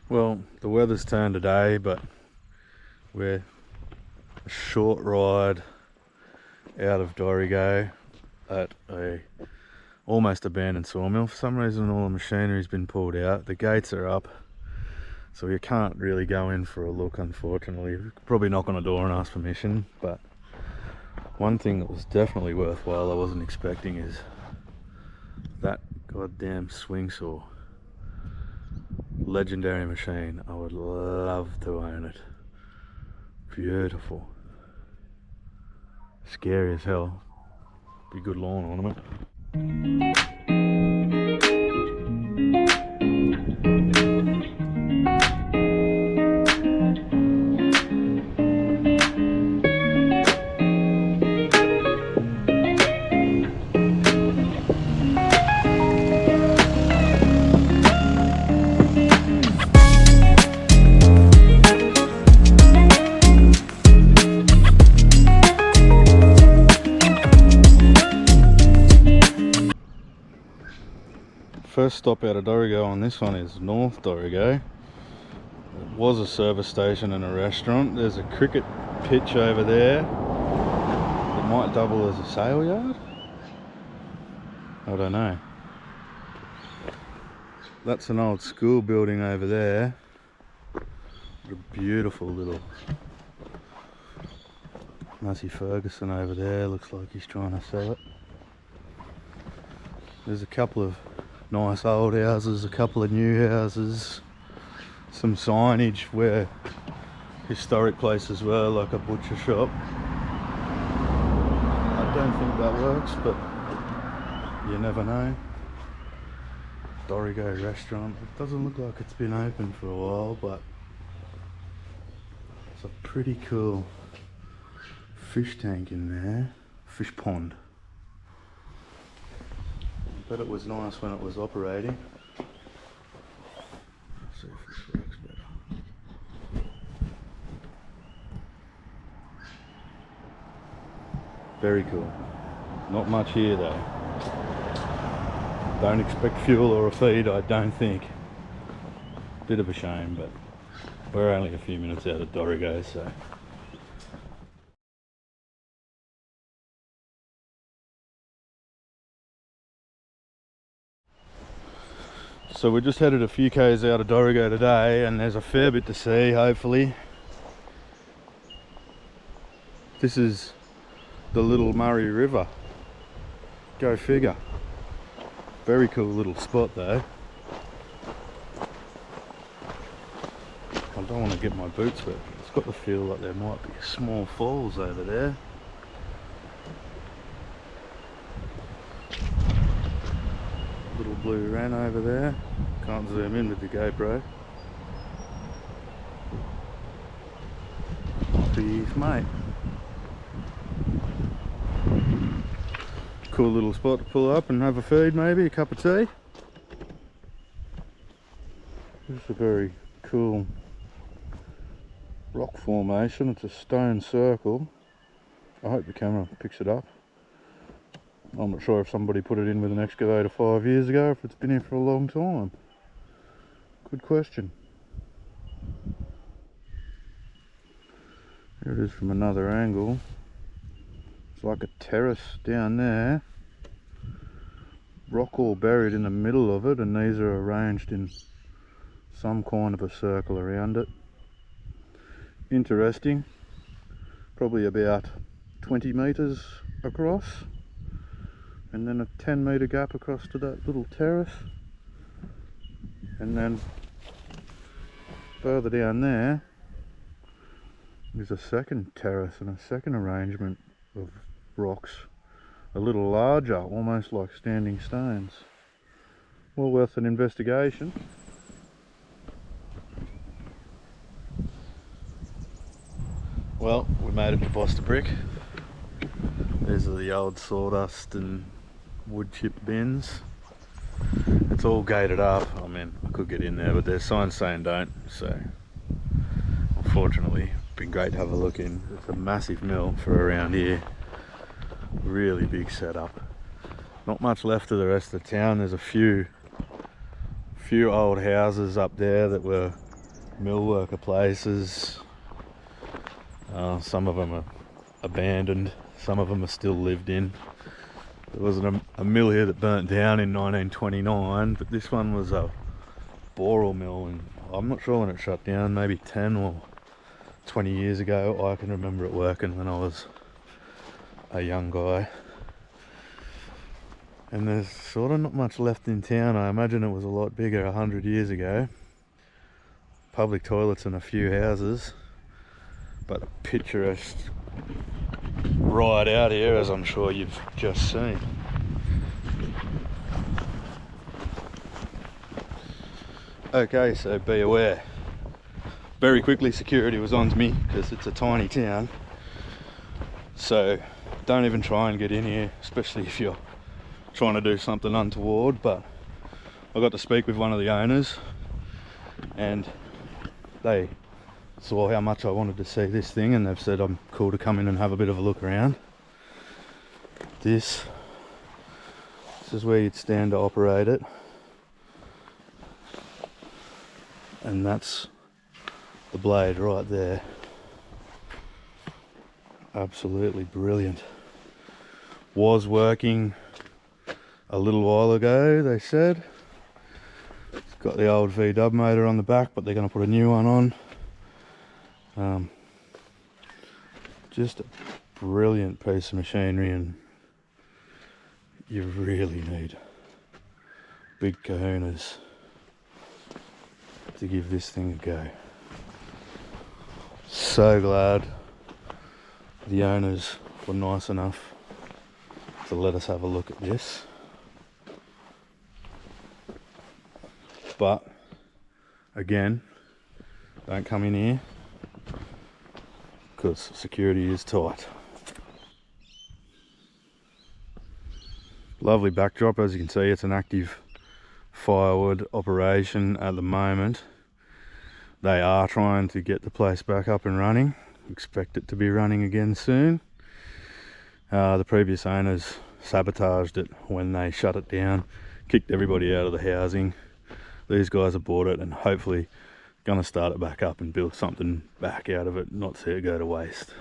Well, the weather's turned today, but we're a short ride out of Dorrigo at a almost abandoned sawmill. For some reason all the machinery's been pulled out. The gates are up, so you can't really go in for a look, unfortunately. Probably knock on a door and ask permission, but one thing that was definitely worthwhile I wasn't expecting is that goddamn swing saw. Legendary machine. I would love to own it. Beautiful. Scary as hell. Be good lawn ornament. First stop out of Dorrigo on this one is North Dorrigo. It was a service station and a restaurant. There's a cricket pitch over there. It might double as a sale yard. I don't know. That's an old school building over there. A beautiful little Massey Ferguson over there. Looks like he's trying to sell it. There's a couple of nice old houses, a couple of new houses, some signage where historic places were, like a butcher shop. I don't think that works, but you never know. Dorrigo restaurant. It doesn't look like it's been open for a while, but it's a pretty cool fish tank in there. Fish pond. But it was nice when it was operating. Let's see if this works better. Very cool. Not much here though. Don't expect fuel or a feed, I don't think. Bit of a shame, but we're only a few minutes out of Dorrigo, so. So we just headed a few k's out of Dorrigo today, and there's a fair bit to see, hopefully. This is the Little Murray River. Go figure. Very cool little spot though. I don't want to get my boots wet. It's got the feel like there might be small falls over there. Little blue wren over there. Can't zoom in with the GoPro. Might be his mate. Cool little spot to pull up and have a feed, maybe a cup of tea. This is a very cool rock formation. It's a stone circle. I hope the camera picks it up. I'm not sure if somebody put it in with an excavator 5 years ago, or if it's been here for a long time. Good question. Here it is from another angle. It's like a terrace down there. Rock all buried in the middle of it, and these are arranged in some kind of a circle around it. Interesting. Probably about 20 metres across. And then a 10-metre gap across to that little terrace, and then further down there is a second terrace and a second arrangement of rocks, a little larger, almost like standing stones. Well worth an investigation. Well, we made it to Boster Brick. These are the old sawdust and wood chip bins. It's all gated up. I mean, I could get in there, but there's signs saying don't, so unfortunately been great to have a look in. It's a massive mill for around here. Really big setup. Not much left of the rest of the town. There's a few old houses up there that were mill worker places. Some of them are abandoned, some of them are still lived in. There was a mill here that burnt down in 1929, but this one was a boral mill, and I'm not sure when it shut down, maybe 10 or 20 years ago. I can remember it working when I was a young guy. And there's sort of not much left in town. I imagine it was a lot bigger 100 years ago. Public toilets in a few houses, but a picturesque ride out here, as I'm sure you've just seen. Okay, so be aware. Very quickly security was on to me because it's a tiny town. So don't even try and get in here, especially if you're trying to do something untoward. But I got to speak with one of the owners and they saw how much I wanted to see this thing, and they've said I'm cool to come in and have a bit of a look around. This is where you'd stand to operate it, and that's the blade right there. Absolutely brilliant. Was working a little while ago, they said. It's got the old VW motor on the back, but they're going to put a new one on. Just a brilliant piece of machinery, and you really need big kahunas to give this thing a go. So glad the owners were nice enough to let us have a look at this. But again, don't come in here because security is tight. Lovely backdrop, as you can see. It's an active firewood operation at the moment. They are trying to get the place back up and running. Expect it to be running again soon. The previous owners sabotaged it when they shut it down, kicked everybody out of the housing. These guys have bought it and hopefully going to start it back up and build something back out of it, not see it go to waste.